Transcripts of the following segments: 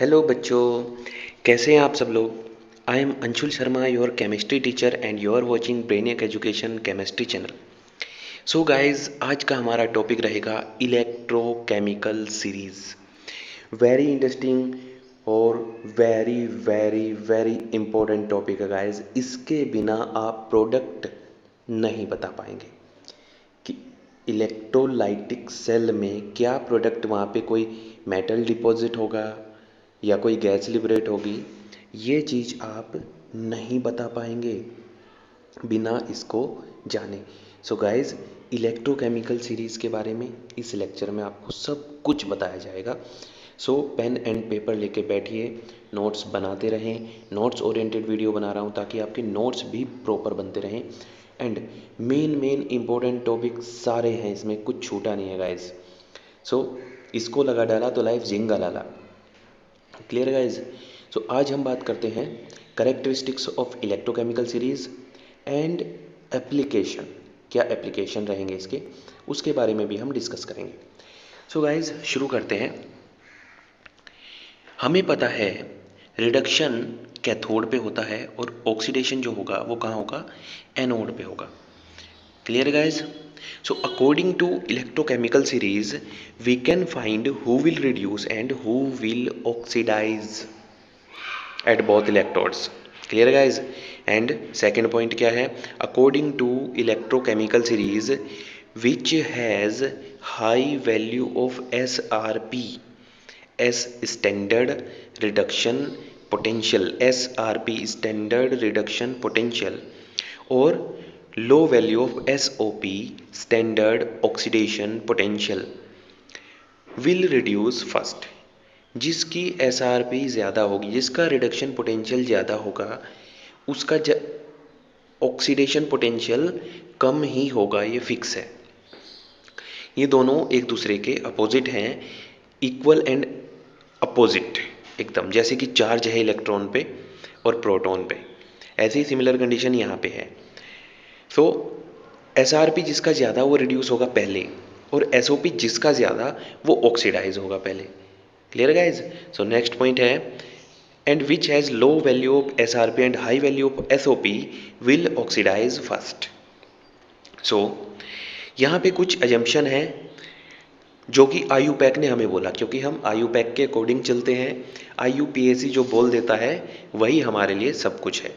Hello बच्चों, कैसे हैं आप सब लोग। I am Anshul Sharma, your chemistry teacher and you are watching Brainiac education chemistry channel. So guys, आज का हमारा टॉपिक रहेगा इलेक्ट्रोकेमिकल सीरीज। वेरी इंटरेस्टिंग और very very very important topic है गाइस। इसके बिना आप प्रोडक्ट नहीं बता पाएंगे कि इलेक्ट्रोलाइटिक सेल में क्या प्रोडक्ट, वहाँ पे कोई मेटल डिपॉजिट होगा या कोई गैस लिबरेट होगी, ये चीज़ आप नहीं बता पाएंगे बिना इसको जाने। सो गाइज, इलेक्ट्रोकेमिकल सीरीज़ के बारे में इस लेक्चर में आपको सब कुछ बताया जाएगा। सो पेन एंड पेपर लेके बैठिए, नोट्स बनाते रहें। नोट्स ओरिएंटेड वीडियो बना रहा हूँ ताकि आपके नोट्स भी प्रॉपर बनते रहें। एंड मेन इम्पोर्टेंट टॉपिक सारे हैं इसमें, कुछ छूटा नहीं है गाइज। सो इसको लगा डाला तो लाइफ जिंगा लाला। Clear guys. सो आज हम बात करते हैं characteristics of electrochemical series and application. क्या एप्लीकेशन रहेंगे इसके, उसके बारे में भी हम डिस्कस करेंगे। सो गाइज, शुरू करते हैं। हमें पता है रिडक्शन कैथोड पे होता है और ऑक्सीडेशन जो होगा वो कहाँ होगा, एनोड पे होगा। Clear guys. So according to electrochemical series we can find who will reduce and who will oxidise at both electrodes. Clear guys. And second point क्या है, according to electrochemical series which has high value of SRP, S standard reduction potential, SRP standard reduction potential, और low value of SOP standard oxidation potential will reduce first। जिसकी SRP ज़्यादा होगी, जिसका reduction potential ज़्यादा होगा, उसका oxidation potential कम ही होगा, ये फिक्स है। ये दोनों एक दूसरे के अपोजिट हैं, इक्वल एंड अपोजिट एकदम, जैसे कि चार्ज है इलेक्ट्रॉन पे और प्रोटॉन पे, ऐसे ही सिमिलर कंडीशन यहाँ पे है। सो SRP जिसका ज़्यादा वो रिड्यूस होगा पहले, और SOP जिसका ज़्यादा वो ऑक्सीडाइज होगा पहले। Clear guys. So next point है, and which has low value of SRP and high value of SOP will oxidise first. So यहाँ पे कुछ एजम्पशन है जो कि IUPAC ने हमें बोला, क्योंकि हम IUPAC के अकॉर्डिंग चलते हैं। IUPAC जो बोल देता है वही हमारे लिए सब कुछ है।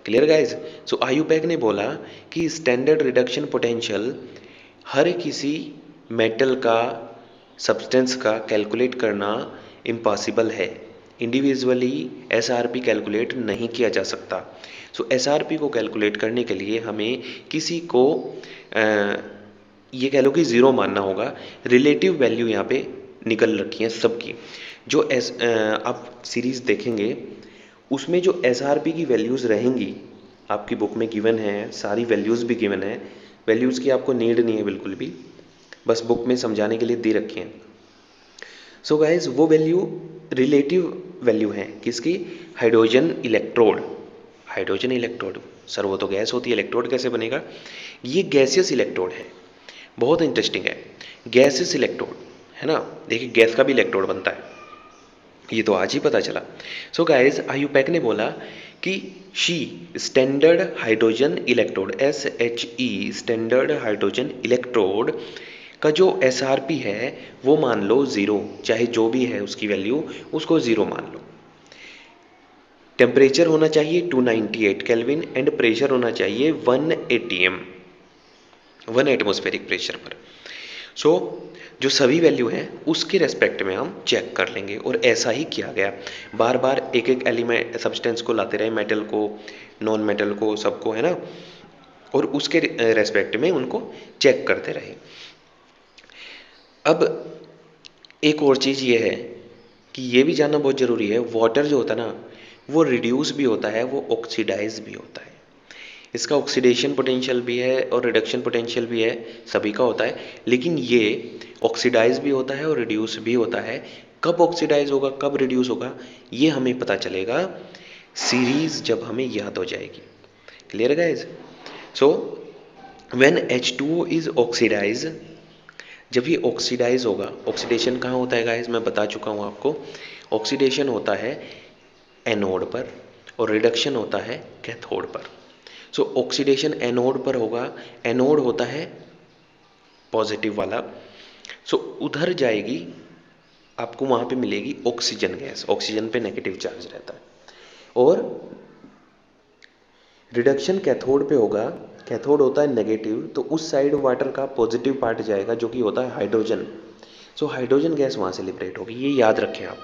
Clear guys. सो IUPAC ने बोला कि स्टैंडर्ड रिडक्शन पोटेंशियल हर किसी मेटल का, सब्सटेंस का कैलकुलेट करना इम्पॉसिबल है। इंडिविजुअली SRP कैलकुलेट नहीं किया जा सकता। सो SRP को कैलकुलेट करने के लिए हमें किसी को ये कह लो कि ज़ीरो मानना होगा। रिलेटिव वैल्यू यहाँ पे निकल रखी है सबकी। जो आप सीरीज़ देखेंगे उसमें जो SRP की वैल्यूज़ रहेंगी, आपकी बुक में गिवन है, सारी वैल्यूज़ भी गिवन है। वैल्यूज़ की आपको नीड नहीं है बिल्कुल भी, बस बुक में समझाने के लिए दे रखी हैं। सो गाइज, वो वैल्यू रिलेटिव वैल्यू है किसकी, hydrogen electrode. Hydrogen electrode sir, वो तो गैस होती है, इलेक्ट्रोड कैसे बनेगा। ये गैसियस इलेक्ट्रोड है, बहुत इंटरेस्टिंग है। गैसियस इलेक्ट्रोड है ना, देखिए गैस का भी इलेक्ट्रोड बनता है, ये तो आज ही पता चला। सो गाइज, IUPAC ने बोला कि she standard hydrogen electrode, SHE standard hydrogen electrode का जो SRP है वो मान लो ज़ीरो, चाहे जो भी है उसकी वैल्यू, उसको ज़ीरो मान लो। टेम्परेचर होना चाहिए 298 केल्विन एंड प्रेशर होना चाहिए 1 ATM, 1 एटमॉस्फेरिक प्रेशर पर। सो जो सभी वैल्यू हैं उसके रेस्पेक्ट में हम चेक कर लेंगे, और ऐसा ही किया गया। बार बार एक एक एलिमेंट, सब्सटेंस को लाते रहे, मेटल को, नॉन मेटल को, सबको, है ना, और उसके रेस्पेक्ट में उनको चेक करते रहे। अब एक और चीज़ ये है कि ये भी जानना बहुत ज़रूरी है, वाटर जो होता है ना वो रिड्यूस भी होता है, वो ऑक्सीडाइज भी होता है। इसका ऑक्सीडेशन पोटेंशियल भी है और रिडक्शन पोटेंशियल भी है, सभी का होता है, लेकिन ये ऑक्सीडाइज भी होता है और रिड्यूस भी होता है। कब ऑक्सीडाइज होगा, कब रिड्यूस होगा, ये हमें पता चलेगा सीरीज जब हमें याद हो जाएगी। Clear guys. So when H2O is oxidise, जब ये ऑक्सीडाइज होगा, ऑक्सीडेशन कहाँ होता है गाइज, मैं बता चुका हूँ आपको, ऑक्सीडेशन होता है एनोड पर और रिडक्शन होता है कैथोड पर। सो ऑक्सीडेशन एनोड पर होगा, एनोड होता है पॉजिटिव वाला, सो उधर जाएगी, आपको वहाँ पे मिलेगी ऑक्सीजन गैस, ऑक्सीजन पे नेगेटिव चार्ज रहता है। और रिडक्शन कैथोड पे होगा, कैथोड होता है नेगेटिव, तो उस साइड वाटर का पॉजिटिव पार्ट जाएगा जो कि होता है हाइड्रोजन। सो हाइड्रोजन गैस वहाँ से लिबरेट होगी। ये याद रखें आप,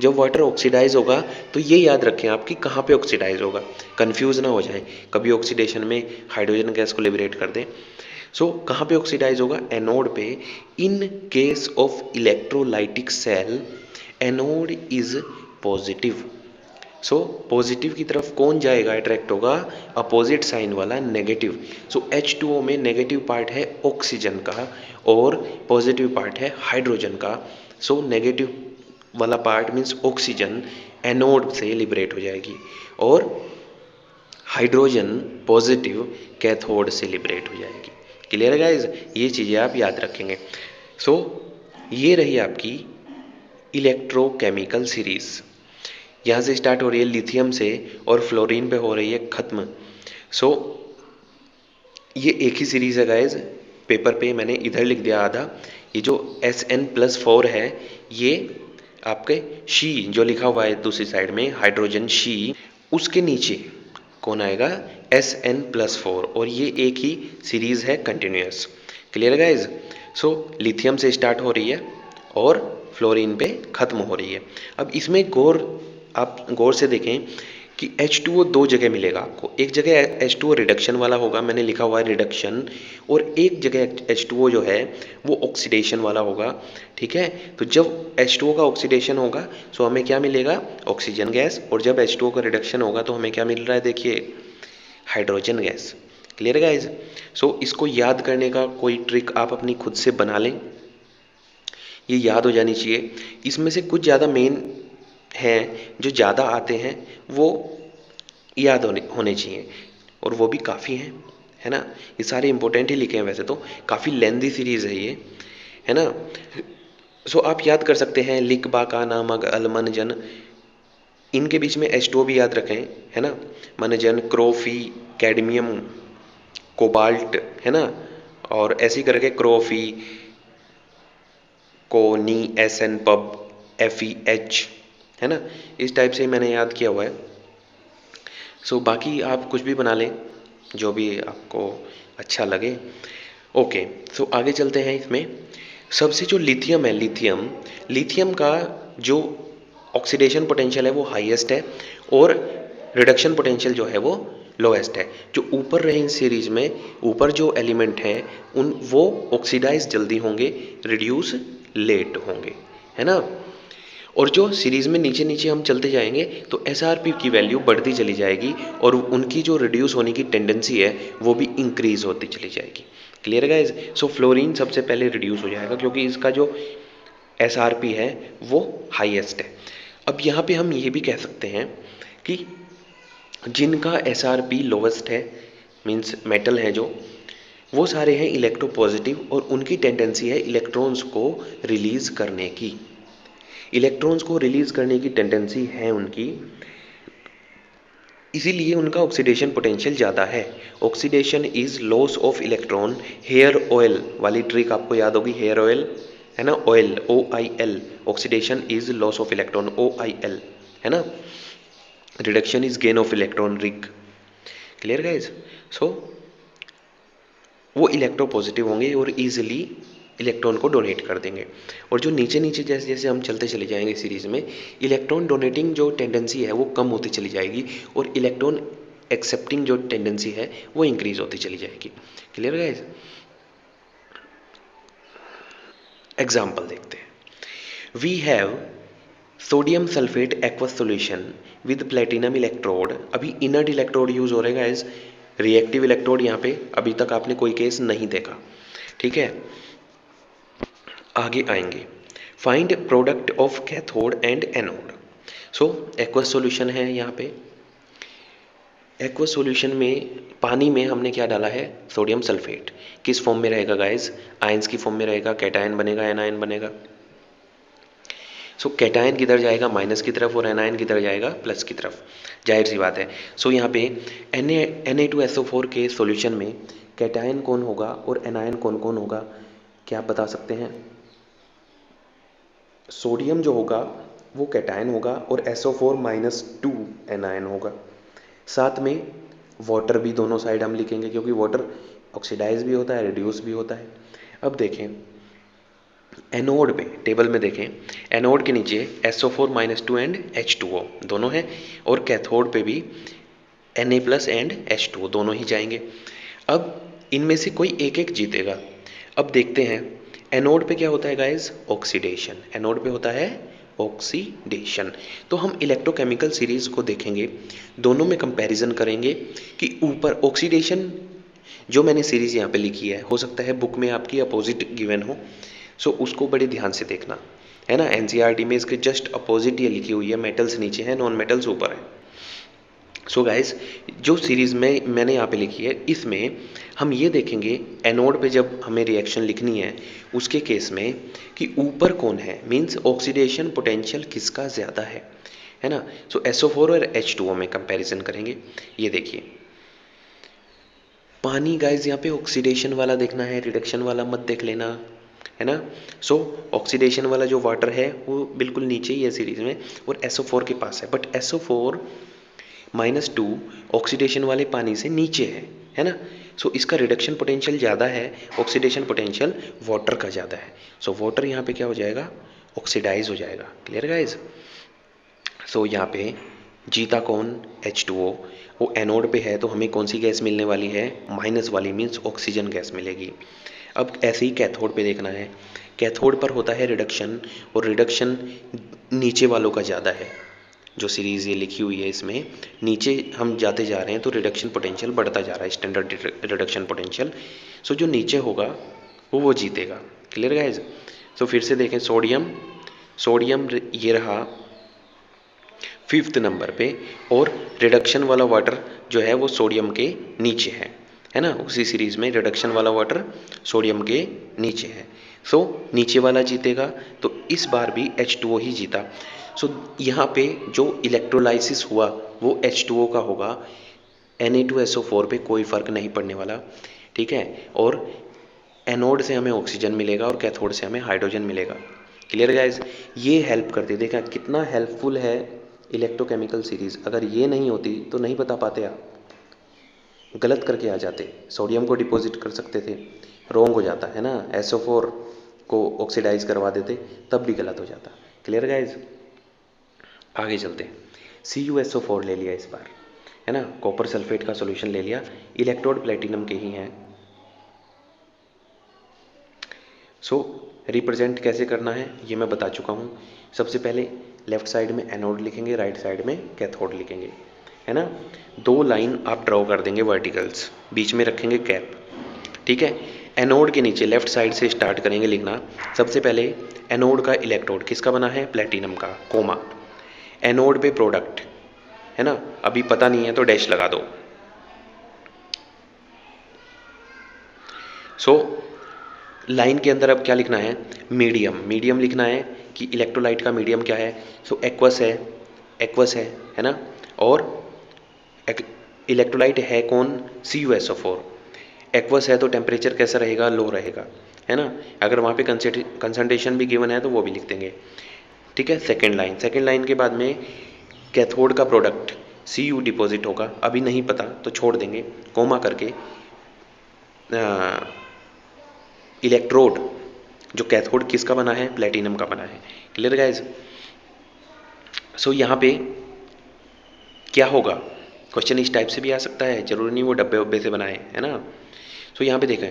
जब वाटर ऑक्सीडाइज होगा तो ये याद रखें आप कि कहाँ पे ऑक्सीडाइज होगा, कंफ्यूज ना हो जाए, कभी ऑक्सीडेशन में हाइड्रोजन गैस को लिबरेट कर दें। सो कहाँ पे ऑक्सीडाइज होगा, एनोड पे। In case of electrolytic cell anode is positive. So positive की तरफ कौन जाएगा, अट्रैक्ट होगा, अपोजिट साइन वाला नेगेटिव। सो H2O में नेगेटिव पार्ट है ऑक्सीजन का और पॉजिटिव पार्ट है हाइड्रोजन का। सो नेगेटिव वाला पार्ट मीन्स ऑक्सीजन एनोड से लिबरेट हो जाएगी और हाइड्रोजन पॉजिटिव कैथोड से लिबरेट हो जाएगी। क्लियर है गाइज, ये चीज़ें आप याद रखेंगे। सो ये रही आपकी इलेक्ट्रोकेमिकल सीरीज। यहाँ से स्टार्ट हो रही है लिथियम से और फ्लोरीन पे हो रही है ख़त्म। सो ये एक ही सीरीज़ है गाइज, पेपर पे मैंने इधर लिख दिया आधा। ये जो Sn+4 है ये आपके शी जो लिखा हुआ है दूसरी साइड में हाइड्रोजन शी, उसके नीचे कौन आएगा, Sn+4, और ये एक ही सीरीज़ है continuous. Clear guys. So lithium से स्टार्ट हो रही है और फ्लोरीन पे ख़त्म हो रही है। अब इसमें आप गौर से देखें कि H2O दो जगह मिलेगा आपको, एक जगह H2O रिडक्शन वाला होगा, मैंने लिखा हुआ है रिडक्शन, और एक जगह H2O जो है वो ऑक्सीडेशन वाला होगा। ठीक है, तो जब H2O का ऑक्सीडेशन होगा तो हमें क्या मिलेगा, ऑक्सीजन गैस, और जब H2O का रिडक्शन होगा तो हमें क्या मिल रहा है, देखिए hydrogen gas. Clear guys. So इसको याद करने का कोई ट्रिक आप अपनी खुद से बना लें, ये याद हो जानी चाहिए। इसमें से कुछ ज़्यादा मेन हैं जो ज़्यादा आते हैं वो याद होने चाहिए, और वो भी काफ़ी हैं, है ना। ये सारे इंपॉर्टेंट ही लिखे हैं, वैसे तो काफ़ी लेंदी सीरीज़ है ये, है ना। सो आप याद कर सकते हैं लिक, बाका, नामक, अल, मनजन, इनके बीच में H2O भी याद रखें, है ना। मनजन, क्रोफी, कैडमियम, कोबाल्ट, है ना, और ऐसे ही करके क्रोफी, कोनी, SN, पब, FeH, है ना। इस टाइप से मैंने याद किया हुआ है। सो बाकी आप कुछ भी बना लें जो भी आपको अच्छा लगे। ओके, सो आगे चलते हैं। इसमें सबसे जो लिथियम है, लिथियम का जो ऑक्सीडेशन पोटेंशियल है वो हाईएस्ट है और रिडक्शन पोटेंशियल जो है वो लोएस्ट है। जो ऊपर रहे सीरीज में, ऊपर जो एलिमेंट हैं वो ऑक्सीडाइज जल्दी होंगे, रिड्यूस लेट होंगे, है ना। और जो सीरीज़ में नीचे नीचे हम चलते जाएंगे तो SRP की वैल्यू बढ़ती चली जाएगी और उनकी जो रिड्यूस होने की टेंडेंसी है वो भी इंक्रीज होती चली जाएगी। Clear guys. सो फ्लोरीन सबसे पहले रिड्यूस हो जाएगा क्योंकि इसका जो SRP है वो हाईएस्ट है। अब यहाँ पे हम ये भी कह सकते हैं कि जिनका SRP लोवेस्ट है, मीन्स मेटल हैं जो, वो सारे हैं इलेक्ट्रोपॉजिटिव और उनकी टेंडेंसी है इलेक्ट्रॉन्स को रिलीज करने की, इलेक्ट्रॉन्स को रिलीज करने की टेंडेंसी है उनकी, इसीलिए उनका ऑक्सीडेशन पोटेंशियल ज़्यादा है। Oxidation is loss of electron. Hair oil वाली ट्रिक आपको याद होगी, हेयर ऑयल, है ना, oil OIL, oxidation is loss of electron OIL, है ना। Reduction is gain of electron, rig. Clear guys. So वो इलेक्ट्रोपॉजिटिव होंगे और ईजिली इलेक्ट्रॉन को डोनेट कर देंगे। और जो नीचे नीचे जैसे जैसे हम चलते चले जाएंगे सीरीज़ में, इलेक्ट्रॉन डोनेटिंग जो टेंडेंसी है वो कम होती चली जाएगी और इलेक्ट्रॉन एक्सेप्टिंग जो टेंडेंसी है वो इंक्रीज होती चली जाएगी। Clear guys. एग्जाम्पल देखते हैं। We have sodium sulphate aqueous solution with platinum electrode. अभी इनर्ट इलेक्ट्रोड यूज हो रहा है गाइस, रिएक्टिव इलेक्ट्रोड यहाँ पे अभी तक आपने कोई केस नहीं देखा। ठीक है, आगे आएंगे। Find product of cathode and anode. So aqueous solution है यहाँ पे। एक्वस सॉल्यूशन में पानी में हमने क्या डाला है, सोडियम सल्फेट। किस फॉर्म में रहेगा गाइस, आयंस की फॉर्म में रहेगा, कैटायन बनेगा, एनायन बनेगा। सो कैटायन किधर जाएगा, माइनस की तरफ, और एनायन किधर जाएगा, प्लस की तरफ, जाहिर सी बात है। सो यहाँ पे Na2SO4 के सॉल्यूशन में कैटायन कौन होगा और एनायन कौन कौन होगा, क्या आप बता सकते हैं? सोडियम जो होगा वो कैटायन होगा और SO4-2 एनायन होगा। साथ में वाटर भी दोनों साइड हम लिखेंगे, क्योंकि वाटर ऑक्सीडाइज भी होता है, रिड्यूस भी होता है। अब देखें एनोड पे, टेबल में देखें, एनोड के नीचे SO4-2 एंड H2O दोनों हैं, और कैथोड पे भी Na+ एंड H2O दोनों ही जाएंगे। अब इनमें से कोई एक एक जीतेगा। अब देखते हैं एनोड पे क्या होता है गाइस, ऑक्सीडेशन। एनोड पे होता है ऑक्सीडेशन। तो हम इलेक्ट्रोकेमिकल सीरीज को देखेंगे, दोनों में कंपैरिजन करेंगे कि ऊपर ऑक्सीडेशन जो मैंने सीरीज यहाँ पे लिखी है, हो सकता है बुक में आपकी अपोजिट गिवन हो, सो उसको बड़े ध्यान से देखना है ना। एनसीईआरटी में इसके जस्ट अपोजिट ये लिखी हुई है, मेटल्स नीचे हैं, नॉन मेटल्स ऊपर है। सो गाइस जो सीरीज़ में मैंने यहाँ पे लिखी है, इसमें हम ये देखेंगे एनोड पे जब हमें रिएक्शन लिखनी है उसके केस में कि ऊपर कौन है, मींस ऑक्सीडेशन पोटेंशियल किसका ज़्यादा है ना। सो SO4 और H2O में कंपैरिजन करेंगे। ये देखिए पानी गाइस यहाँ पे ऑक्सीडेशन वाला देखना है, रिडक्शन वाला मत देख लेना, है ना। सो ऑक्सीडेशन वाला जो वाटर है वो बिल्कुल नीचे ही है सीरीज़ में, और SO4 के पास है, बट SO4-2 ऑक्सीडेशन वाले पानी से नीचे है ना। सो इसका रिडक्शन पोटेंशियल ज़्यादा है, ऑक्सीडेशन पोटेंशियल वाटर का ज़्यादा है। सो वाटर यहाँ पे क्या हो जाएगा, ऑक्सीडाइज हो जाएगा। Clear guys. सो यहाँ पे जीता कौन, H2O। वो एनोड पे है तो हमें कौन सी गैस मिलने वाली है, माइनस वाली, मीन्स ऑक्सीजन गैस मिलेगी। अब ऐसे ही कैथोड पे देखना है, कैथोड पर होता है रिडक्शन, और रिडक्शन नीचे वालों का ज़्यादा है। जो सीरीज़ ये लिखी हुई है इसमें नीचे हम जाते जा रहे हैं तो रिडक्शन पोटेंशियल बढ़ता जा रहा है, स्टैंडर्ड रिडक्शन पोटेंशियल। सो जो नीचे होगा वो जीतेगा। Clear guys. सो फिर से देखें सोडियम ये रहा 5th नंबर पे, और रिडक्शन वाला वाटर जो है वो सोडियम के नीचे है ना। उसी सीरीज़ में रिडक्शन वाला वाटर सोडियम के नीचे है। सो नीचे वाला जीतेगा, तो इस बार भी H2O ही जीता। सो यहाँ पे जो इलेक्ट्रोलाइसिस हुआ वो H2O का होगा, Na2SO4 पे कोई फ़र्क नहीं पड़ने वाला, ठीक है। और एनोड से हमें ऑक्सीजन मिलेगा और कैथोड से हमें हाइड्रोजन मिलेगा। Clear guys. ये हेल्प करती है, देखा कितना हेल्पफुल है इलेक्ट्रोकेमिकल सीरीज़। अगर ये नहीं होती तो नहीं बता पाते, आप गलत करके आ जाते, सोडियम को डिपॉजिट कर सकते थे, रॉन्ग हो जाता है ना, SO4 को ऑक्सीडाइज करवा देते तब भी गलत हो जाता। Clear guys. आगे चलते हैं, CuSO4 ले लिया इस बार, है ना, कॉपर सल्फेट का सॉल्यूशन ले लिया, इलेक्ट्रोड प्लेटिनम के ही हैं। सो रिप्रेजेंट कैसे करना है ये मैं बता चुका हूँ। सबसे पहले लेफ्ट साइड में एनोड लिखेंगे, राइट साइड में कैथोड लिखेंगे, है ना। 2 लाइन आप ड्रॉ कर देंगे वर्टिकल्स, बीच में रखेंगे कैप, ठीक है। एनोड के नीचे लेफ्ट साइड से स्टार्ट करेंगे लिखना। सबसे पहले एनोड का इलेक्ट्रोड किसका बना है, प्लेटिनम का, कोमा। एनोड पे प्रोडक्ट, है ना, अभी पता नहीं है तो डैश लगा दो। सो लाइन के अंदर अब क्या लिखना है, मीडियम लिखना है कि इलेक्ट्रोलाइट का मीडियम क्या है। सो एक्वस है ना। और इलेक्ट्रोलाइट है कौन, CuSO4। एक्वस है तो टेम्परेचर कैसा रहेगा, लो रहेगा, है ना। अगर वहाँ पे कंसंट्रेशन भी गिवन है तो वो भी लिख देंगे, ठीक है। सेकेंड लाइन के बाद में कैथोड का प्रोडक्ट Cu डिपॉजिट होगा, अभी नहीं पता तो छोड़ देंगे, कोमा करके इलेक्ट्रोड जो कैथोड किसका बना है, प्लेटिनम का बना है। Clear guys. सो यहाँ पे क्या होगा, क्वेश्चन इस टाइप से भी आ सकता है, जरूरी नहीं वो डब्बे वब्बे से बनाए, है ना। सो यहाँ पे देखें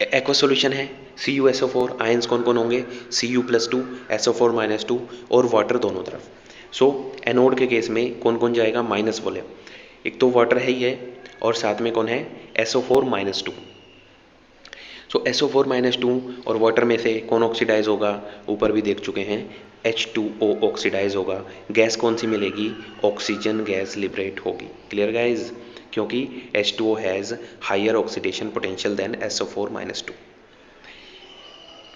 एक्वस सॉल्यूशन है, CuSO4, आयंस कौन कौन होंगे, Cu+2, SO4-2 और वाटर दोनों तरफ। सो एनोड के केस में कौन कौन जाएगा, माइनस बोले, एक तो वाटर है ही है, और साथ में कौन है, SO4-2। सो SO4-2 और वाटर में से कौन ऑक्सीडाइज होगा, ऊपर भी देख चुके हैं, H2O ऑक्सीडाइज होगा। गैस कौन सी मिलेगी, ऑक्सीजन गैस लिबरेट होगी। क्लियर गाइज, क्योंकि H2O has higher oxidation potential than SO4-2।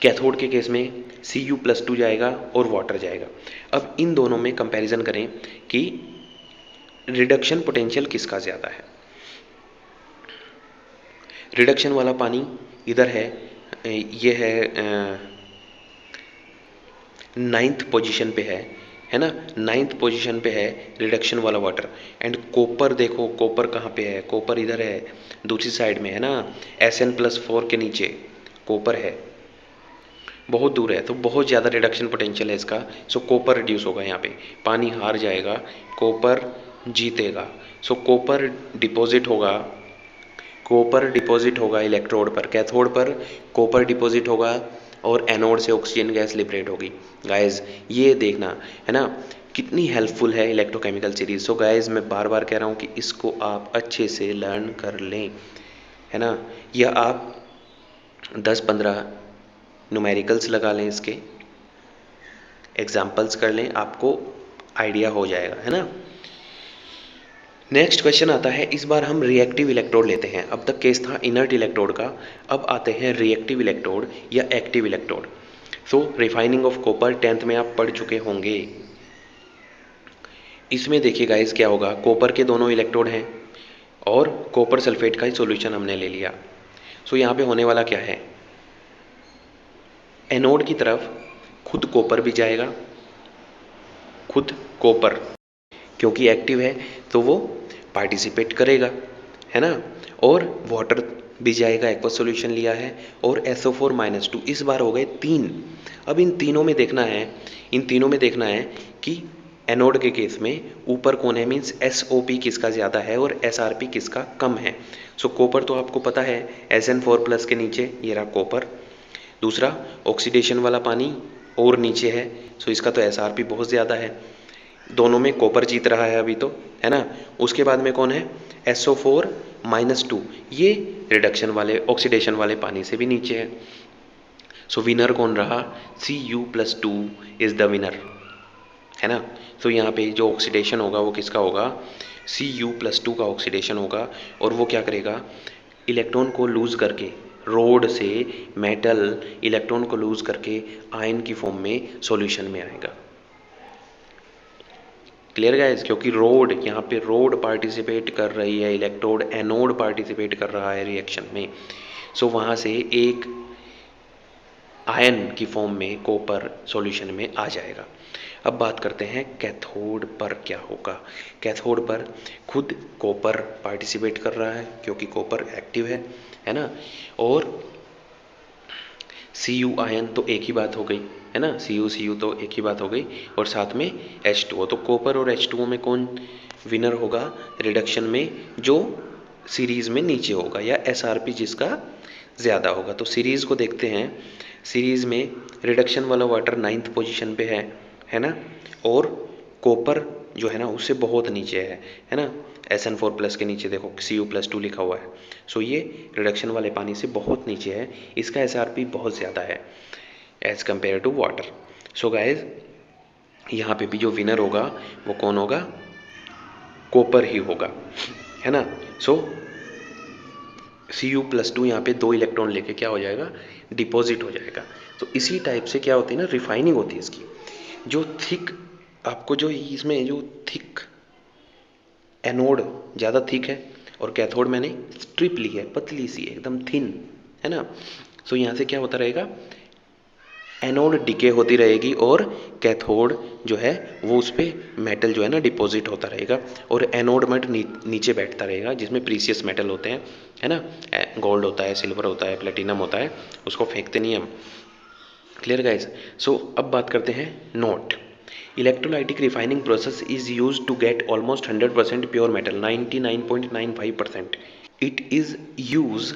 Cathode के केस में Cu+2 जाएगा और वाटर जाएगा। अब इन दोनों में कंपैरिजन करें कि रिडक्शन पोटेंशियल किसका ज़्यादा है। रिडक्शन वाला पानी इधर है, ये है 9th पोजीशन पे है ना, 9th पोजीशन पे है रिडक्शन वाला वाटर। एंड कॉपर देखो, कॉपर कहाँ पे है, कॉपर इधर है दूसरी साइड में है ना, Sn+4 के नीचे कॉपर है, बहुत दूर है, तो बहुत ज़्यादा रिडक्शन पोटेंशियल है इसका। सो कॉपर रिड्यूस होगा, यहाँ पे पानी हार जाएगा, कॉपर जीतेगा। सो कॉपर डिपॉजिट होगा, कॉपर डिपॉजिट होगा इलेक्ट्रोड पर, कैथोड पर कॉपर डिपॉजिट होगा और एनोड से ऑक्सीजन गैस लिबरेट होगी। गाइस ये देखना है ना कितनी हेल्पफुल है इलेक्ट्रोकेमिकल सीरीज। सो गाइस मैं बार बार कह रहा हूँ कि इसको आप अच्छे से लर्न कर लें, है ना, या आप 10-15 न्यूमेरिकल्स लगा लें, इसके एग्जाम्पल्स कर लें, आपको आइडिया हो जाएगा, है ना। नेक्स्ट क्वेश्चन आता है, इस बार हम रिएक्टिव इलेक्ट्रोड लेते हैं। अब तक केस था इनर्ट इलेक्ट्रोड का, अब आते हैं रिएक्टिव इलेक्ट्रोड या active electrode. So refining of copper 10th में आप पढ़ चुके होंगे। इसमें देखिए गाइस क्या होगा, कॉपर के दोनों इलेक्ट्रोड हैं और कॉपर सल्फेट का ही सॉल्यूशन हमने ले लिया। सो यहाँ पे होने वाला क्या है, एनोड की तरफ खुद कॉपर भी जाएगा, खुद कॉपर क्योंकि एक्टिव है तो वो पार्टिसिपेट करेगा, है ना, और वाटर भी जाएगा, एक्वस सॉल्यूशन लिया है, और SO4-2 इस बार हो गए 3। अब इन तीनों में देखना है, इन तीनों में देखना है कि एनोड के केस में ऊपर कौन है, मीन्स SOP किसका ज़्यादा है और SRP किसका कम है। सो कॉपर तो आपको पता है Sn4+ के नीचे, ये रहा कॉपर। दूसरा ऑक्सीडेशन वाला पानी और नीचे है, सो इसका तो SRP बहुत ज़्यादा है, दोनों में कॉपर जीत रहा है अभी तो, है ना। उसके बाद में कौन है, SO4-2, ये रिडक्शन वाले ऑक्सीडेशन वाले पानी से भी नीचे है। सो विनर कौन रहा, Cu+2 इज़ द विनर, है ना। तो यहाँ पे जो ऑक्सीडेशन होगा वो किसका होगा, Cu+2 का ऑक्सीडेशन होगा, और वो क्या करेगा, इलेक्ट्रॉन को लूज़ करके, रोड से मेटल इलेक्ट्रॉन को लूज़ करके आयन की फॉर्म में सॉल्यूशन में आएगा। क्लियर गाइस, क्योंकि रोड यहाँ पे रोड पार्टिसिपेट कर रही है, इलेक्ट्रोड एनोड पार्टिसिपेट कर रहा है रिएक्शन में। सो वहाँ से एक आयन की फॉर्म में कॉपर सॉल्यूशन में आ जाएगा। अब बात करते हैं कैथोड पर क्या होगा। कैथोड पर खुद कॉपर पार्टिसिपेट कर रहा है क्योंकि कॉपर एक्टिव है ना, और Cu आयन तो एक ही बात हो गई, है ना, Cu तो एक ही बात हो गई, और साथ में H2O। तो कॉपर और H2O में कौन विनर होगा रिडक्शन में, जो सीरीज़ में नीचे होगा, या SRP जिसका ज़्यादा होगा। तो सीरीज़ को देखते हैं, सीरीज़ में रिडक्शन वाला वाटर 9th पोजीशन पे है ना, और कॉपर जो है ना उससे बहुत नीचे है ना, Sn4+ के नीचे देखो Cu+2 लिखा हुआ है। सो ये रिडक्शन वाले पानी से बहुत नीचे है, इसका SRP बहुत ज़्यादा है as compare to water. So guys यहाँ पे भी जो विनर होगा वो कौन होगा, कॉपर ही होगा, है ना। सो Cu+2 यहाँ पे 2 इलेक्ट्रॉन लेके क्या हो जाएगा, डिपॉजिट हो जाएगा। तो इसी टाइप से क्या होती है ना, रिफाइनिंग होती है इसकी। जो थिक, आपको जो इसमें जो थिक एनोड ज़्यादा थिक है और कैथोड मैंने स्ट्रिप ली है, पतली सी एकदम थिन, है ना। सो यहाँ से क्या होता रहेगा, एनोड डिके होती रहेगी और कैथोड जो है वो उस पर मेटल जो है ना डिपॉजिट होता रहेगा, और एनोड मट नीचे बैठता रहेगा जिसमें प्रीसियस मेटल होते हैं, है ना, गोल्ड होता है, सिल्वर होता है, प्लेटिनम होता है, उसको फेंकते नहीं हम। Clear guys. सो अब बात करते हैं note. Electrolytic refining process is use to get almost 100% pure metal, 99.95%। It is use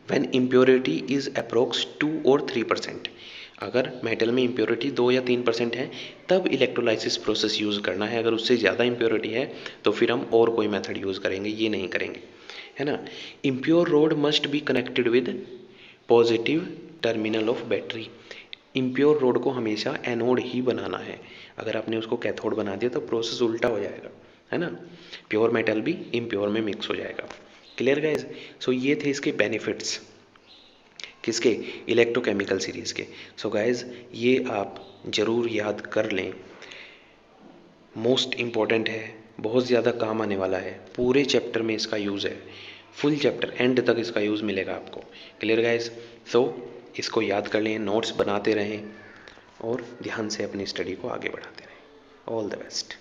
when impurity is approx 2 और 3%। अगर मेटल में इम्प्योरिटी 2 या 3% है तब इलेक्ट्रोलाइसिस प्रोसेस यूज़ करना है, अगर उससे ज़्यादा इम्प्योरिटी है तो फिर हम और कोई मेथड यूज़ करेंगे, ये नहीं करेंगे, है ना। Impure road must be connected with positive terminal of battery. Impure road को हमेशा एनोड ही बनाना है, अगर आपने उसको कैथोड बना दिया तो प्रोसेस उल्टा हो जाएगा, है ना, प्योर मेटल भी इम्प्योर में मिक्स हो जाएगा। Clear guys. सो ये थे इसके बेनिफिट्स। किसके? इलेक्ट्रोकेमिकल सीरीज़ के। सो गाइज ये आप ज़रूर याद कर लें, मोस्ट इम्पॉर्टेंट है, बहुत ज़्यादा काम आने वाला है, पूरे चैप्टर में इसका यूज़ है, फुल चैप्टर एंड तक इसका यूज़ मिलेगा आपको। Clear guys? सो इसको याद कर लें, नोट्स बनाते रहें और ध्यान से अपनी स्टडी को आगे बढ़ाते रहें। All the best.